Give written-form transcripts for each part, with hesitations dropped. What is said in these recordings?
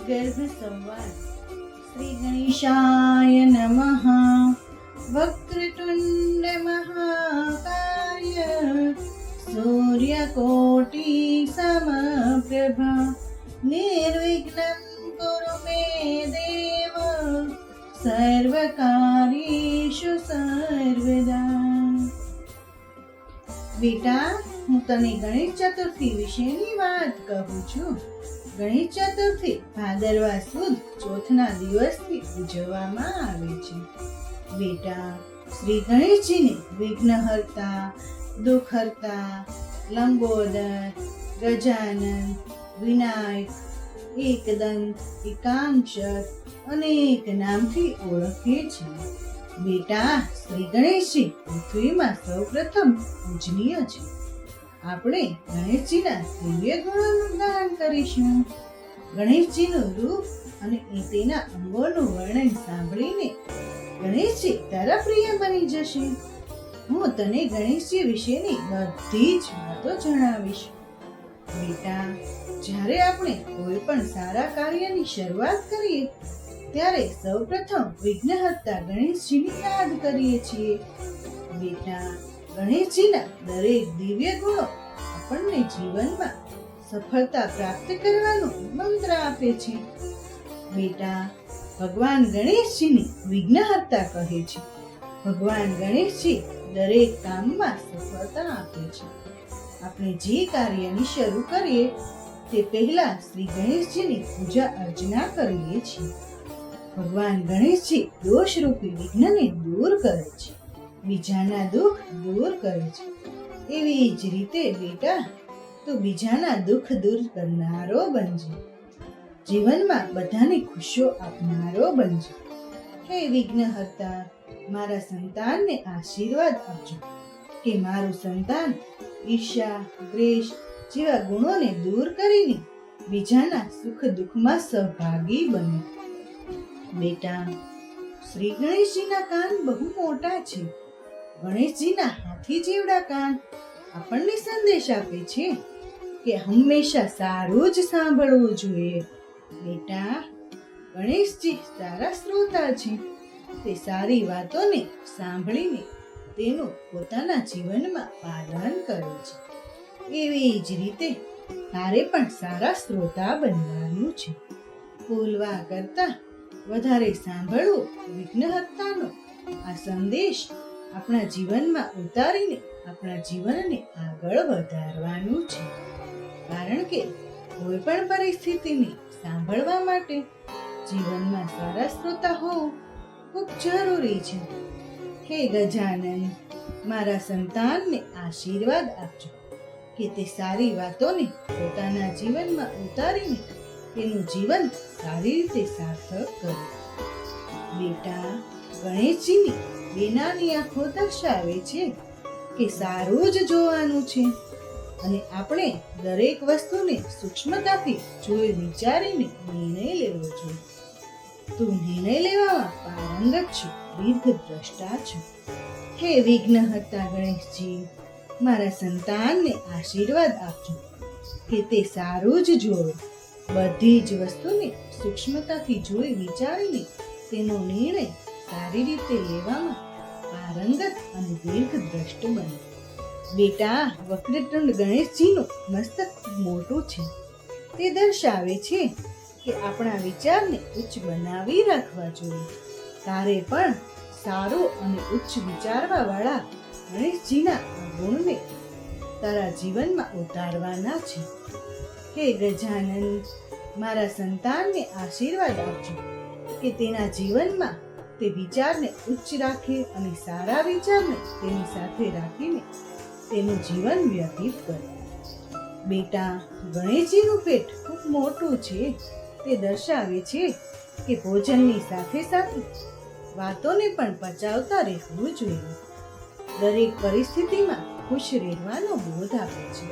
ગર્ભ સંવાદ. શ્રી ગણેશાય નમઃ. વક્રતુંડ મહાકાય સૂર્યકોટિ સમપ્રભા નિર્વિઘ્नं કુરુ મે દેવ સર્વકાર્યેષુ સર્વદા. બેટા, હું તને ગણેશ ચતુર્થી વિશેની વાત કહું છું. ગણેશ ચતુર્થી ભાદરવા સુદ ચોથના દિવસથી ઉજવવામાં આવે છે. બેટા, શ્રી ગણેશજીને વિઘ્નહર્તા, દુઃખહર્તા, લંબોદર, ગજાનન, વિનાયક, એકદંત, એકાંક્ષર અનેક નામથી ઓળખે છે. બેટા, શ્રી ગણેશજી પૃથ્વીમાં સૌપ્રથમ પૂજનીય છે. આપણે ગણેશજીના દિવ્ય ગુણોનું ગાન કરીશું. ગણેશજીનું રૂપ અને તેના અંગોનું વર્ણન સાંભળીને ગણેશજી તારા પ્રિય બની જશે. હું તને ગણેશજી વિશેની બધી જ વાતો જણાવીશ. બેટા, જ્યારે આપણે કોઈ પણ સારા કાર્યની શરૂઆત કરીએ ત્યારે સૌપ્રથમ વિઘ્નહર્તા ગણેશજીની યાદ કરીએ છીએ. બેટા, ગણેશજીના દરેક દિવ્ય ગુણો આપણને જીવનમાં સફળતા પ્રાપ્ત કરવાનો મંત્ર આપે છે. બેટા, ભગવાન ગણેશજીને વિઘ્નહર્તા કહે છે. ભગવાન ગણેશજી દરેક કામમાં સફળતા આપે છે. આપણે જે કાર્યની શરૂ કરીએ તે પહેલા શ્રી ગણેશજીની પૂજા અર્ચના કરીએ છીએ. ભગવાન ગણેશજી દોષરૂપી વિઘ્નને દૂર કરે છે, બીજાના દુઃખ દૂર કરે છે. એવી જ રીતે બેટા, તું બીજાના દુઃખ દૂર કરનારો બનજે. જીવનમાં બધાને ખુશીઓ આપનારો બનજે. હે વિઘ્નહર્તા, મારા સંતાનને આશીર્વાદ આપજો કે મારું સંતાન ઈર્ષ્યા, દ્વેષ જેવા ગુણોને દૂર કરીને બીજાના સુખ દુઃખમાં સહભાગી બને. બેટા, શ્રી ગણેશજીના કાન બહુ મોટા છે. ગણેશજીના હાથી જેવડા કાન આપણને સંદેશ આપે છે કે હંમેશા સારું જ સાંભળવું જોઈએ. બેટા, ગણેશજી સારા શ્રોતા છે. તે સારી વાતોને સાંભળીને તેનું પોતાના જીવનમાં પાલન કરે છે. એવી જ રીતે તારે પણ સારા શ્રોતા બનવાનું છે. બોલવા કરતા વધારે સાંભળવું વિઘ્નહર્તાનો આ સંદેશ આપણા જીવનમાં ઉતારીને આપણા જીવનને આગળ વધારવાનું છે. કારણ કે કોઈ પણ પરિસ્થિતિને સાંભળવા માટે જીવનમાં સારા શ્રોતા હોવું ખૂબ જરૂરી છે. હે ગજાનન, મારા સંતાનને આશીર્વાદ આપજો કે તે સારી વાતોને પોતાના જીવનમાં ઉતારીને તેનું જીવન સારી રીતે સાર્થક કરે. બેટા, ગણેશજીની બે નાની આંખો દર્શાવે છે કે સારું જ જોવાનું છે અને આપણે દરેક વસ્તુને સૂક્ષ્મતાથી જોઈ વિચારીને નિર્ણય લેવો જોઈએ. તું નિર્ણય લેવામાં પારંગત છે, દીર્ઘદ્રષ્ટા છે. હે વિઘ્નહર્તા ગણેશજી, મારા સંતાનને આશીર્વાદ આપજો કે તે સારું જ જોવે, બધી જ વસ્તુને સૂક્ષ્મતાથી જોઈ વિચારીને તેનો નિર્ણય સારી રીતે લેવામાં પારંગત અને દીર્ઘદ્રષ્ટ બને. બેટા, વક્રતુંડ ગણેશજીનું મસ્તક મોટું છે. તે દર્શાવે છે કે આપણા વિચારને ઉચ્ચ બનાવી રાખવા જોઈએ. તારે પણ સારું અને ઉચ્ચ વિચારવા વાળા ગણેશજીના આ ગુણને તારા જીવનમાં ઉતારવાના છે. હે ગજાનન, મારા સંતાનને આશીર્વાદ આપજો કે તેના જીવનમાં તે વિચારને ઉચ્ચ રાખે અને સારા વિચારને તેની સાથે રાખીને તેનું જીવન વ્યતીત કરે. બેટા, ગણેશજીનું પેટ ખૂબ મોટું છે. તે દર્શાવે છે કે ભોજનની સાથે સાથે વાતોને પણ પચાવતા રહેવું જોઈએ. દરેક પરિસ્થિતિમાં ખુશ રહેવાનો બોધ આપે છે.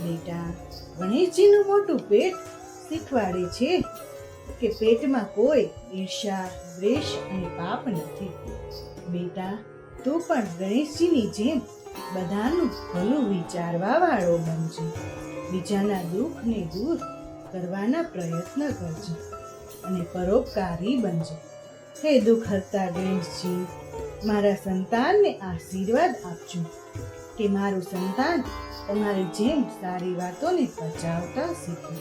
બેટા, ગણેશજીનું મોટું પેટ શીખવાડે છે કે પેટમાં કોઈ ઈર્ષ્યા, દ્વેષ અને પાપ નથી. બેટા, તું પણ ગણેશજીની જેમ બધાનું ભલું વિચારવા વાળો બનજે. બીજાના દુઃખને દૂર કરવાના પ્રયત્ન કરજે. અને પરોપકારી બનજે. હે દુઃખ હરતા ગણેશજી, મારા સંતાનને આશીર્વાદ આપજો કે મારું સંતાન તમારી જેમ સારી વાતોને પચાવતા શીખે,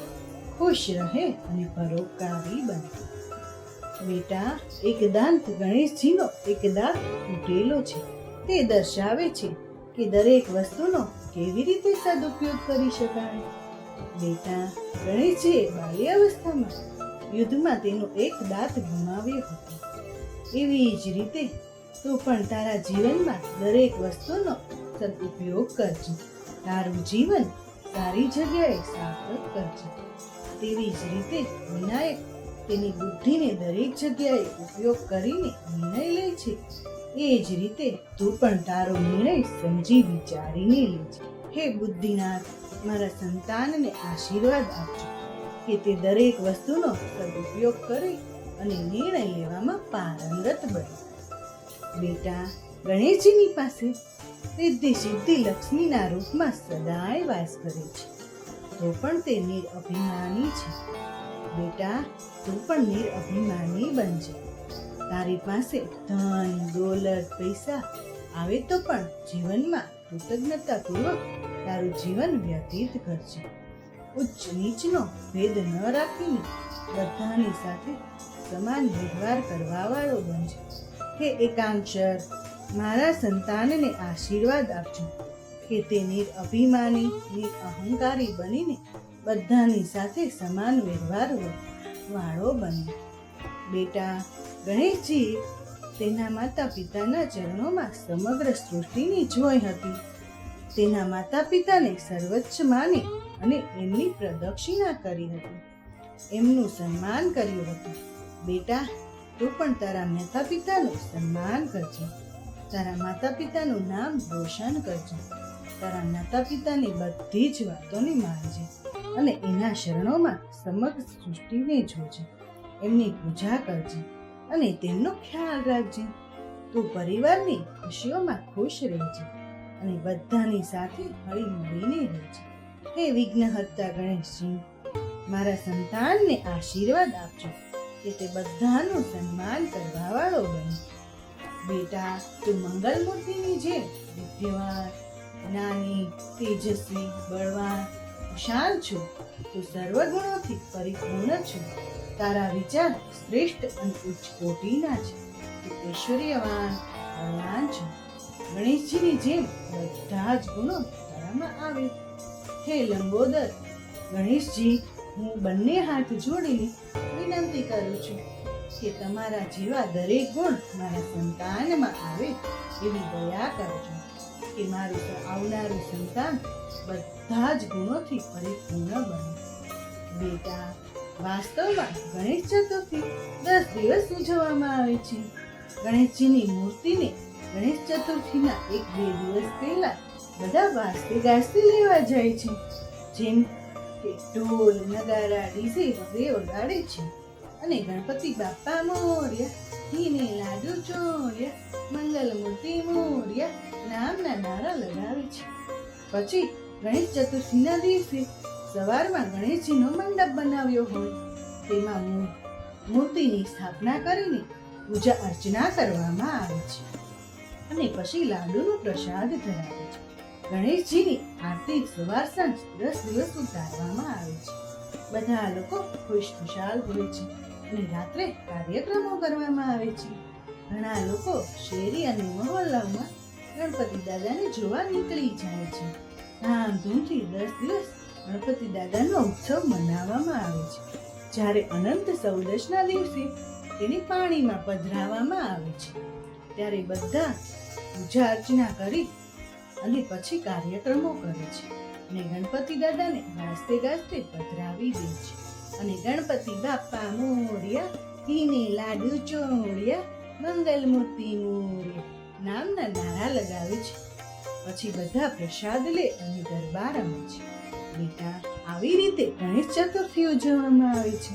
ખુશ રહે અને પરોપકારી બને. બેટા, એક દાંત ગણેશજીનો એક દાંત તૂટેલો છે. તે દર્શાવે છે કે દરેક વસ્તુનો કેવી રીતે સદુપયોગ કરી શકાય. બેટા, ગણેશજીએ બાલ્યાવસ્થામાં યુદ્ધમાં તેનો એક દાંત ગુમાવ્યો હતો. એવી જ રીતે તું પણ તારા જીવનમાં દરેક વસ્તુનો સદુપયોગ કરજે. તારું જીવન સારી જગ્યાએ સાર્થક કરજે. તેવી જ રીતે વિનાયક તેની બુદ્ધિને દરેક જગ્યાએ ઉપયોગ કરીને નિર્ણય લે છે. એ જ રીતે તું પણ તારો નિર્ણય સમજી વિચારીને લેજે. હે બુદ્ધિનાથ, મારા સંતાનને આશીર્વાદ આપજો કે તે દરેક વસ્તુનો સદુપયોગ કરે અને નિર્ણય લેવામાં પારંગત બને. બેટા, ગણેશજીની પાસે રિદ્ધિ સિદ્ધિ લક્ષ્મીના રૂપમાં સદાય વાસ કરે છે. તો પણ તે નિરઅભિમાની છે. બેટા, તું પણ નિરઅભિમાની બનજે. તારી પાસે ધન દોલત પૈસા આવે તો પણ જીવનમાં કૃતજ્ઞતાપૂર્વક તારું જીવન વ્યતીત કરજે. ઉચ્ચ નીચનો ભેદ ન રાખીને બધાની સાથે સમાન વ્યવહાર કરવા વાળો બનજે. હે એકાંક્ષર, મારા સંતાનને આશીર્વાદ આપજો કે તે નિરઅભિમાની નિરઅહંકારી બનીને બધાની સાથે સમાન વ્યવહાર વાળો બને. બેટા, ગણેશજીએ તેના માતા પિતાના ચરણોમાં સમગ્ર સૃષ્ટિની જોઈ હતી. તેના માતા પિતાને સર્વોચ્ચ માની અને એમની પ્રદક્ષિણા કરી હતી. એમનું સન્માન કર્યું હતું. બેટા, તું પણ તારા માતા પિતાનું સન્માન કરજે. તારા માતા પિતાનું નામ રોશન કરજે. તારા માતા પિતાની બધી જ વાતોને માનજે અને એના શરણોમાં સમગ્ર સૃષ્ટિને જોજે. એમની પૂજા કરજે અને તેમનો ખ્યાલ રાખજે. તું પરિવારની ખુશીઓમાં ખુશ રહેજે અને બધાની સાથે હળી મળીને રહેજે. હે વિઘ્નહર્તા ગણેશજી, મારા સંતાનને આશીર્વાદ આપજો કે તે બધાનું સન્માન કરવા વાળો બને. બેટા, તું મંગલમૂર્તિની જેમ વિદ્યાવાન, જ્ઞાની, તેજસ્વી, બળવાન, શાંત છું. તું સર્વગુણોથી પરિપૂર્ણ છું. તારા વિચાર શ્રેષ્ઠ અને ઉચ્ચ કોટીના છે. તું ઐશ્વર્યવાન, બળવાન છે. ગણેશજીની જેમ બધા જ ગુણો તારામાં આવે. હે લંબોદર ગણેશજી, હું બંને હાથ જોડીને વિનંતી કરું છું કે તમારા જેવા દરેક ગુણ મારા સંતાનમાં આવે એવી દયા કરજો કે મારું આવનારું સંતાન બધા જ ગુણોથી પરિપૂર્ણ બને. બેટા, વાસ્તવમાં ગણેશ ચતુર્થી 10 દિવસ ઉજવવામાં આવે છે. ગણેશજીની મૂર્તિને ગણેશ ચતુર્થીના 1-2 દિવસ પહેલા બધા વાજતે ગાજતે લેવા જાય છે. જેમ કે ઢોલ નગારા ડીજે વગેરે વગાડે છે અને ગણપતિ બાપ્પા મોર્યા, ઘીને લાડુ ચોર્યા, મંગલ મૂર્તિ મોર્યા નામના નારા લગાવે છે. પછી ગણેશ ચતુર્થીના દિવસે સવારમાં ગણેશજીનો મંડપ બનાવ્યો હોય તેમાં મૂર્તિની સ્થાપના કરીને પૂજા અર્ચના કરવામાં આવે છે અને પછી લાડુનો પ્રસાદ ધરાવે છે. ગણેશજીની આરતી સવાર સાંજ 10 દિવસ ઉતારવામાં આવે છે. બધા લોકો ખુશખુશાલ હોય છે અને રાત્રે કાર્યક્રમો કરવામાં આવે છે. ઘણા લોકો શેરી અને મહોલ્લામાં ગણપતિ દાદાને જોવા નીકળી જાય છે. ધામધૂમથી 10 દિવસ ગણપતિ દાદાનો ઉત્સવ મનાવવામાં આવે છે. જ્યારે અનંત ચૌદશના દિવસે તેને પાણીમાં પધરાવવામાં આવે છે. ત્યારે બધા પૂજા અર્ચના કરી અને પછી કાર્યક્રમો કરે છે અને ગણપતિ દાદાને ગાજતે ગાજતે પધરાવી દે છે અને ગણપતિ બાપ્પા મોર્યા, ઘીને લાડુ ચોર્યા, મંગલ મૂર્તિ મોર્યા નામના નારા લગાવે છે. પછી બધા પ્રસાદ લે અને ગરબા રમે છે. બેટા, આવી રીતે ગણેશ ચતુર્થી ઉજવવામાં આવે છે.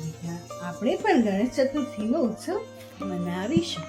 બેટા, આપણે પણ ગણેશ ચતુર્થીનો ઉત્સવ મનાવીશું.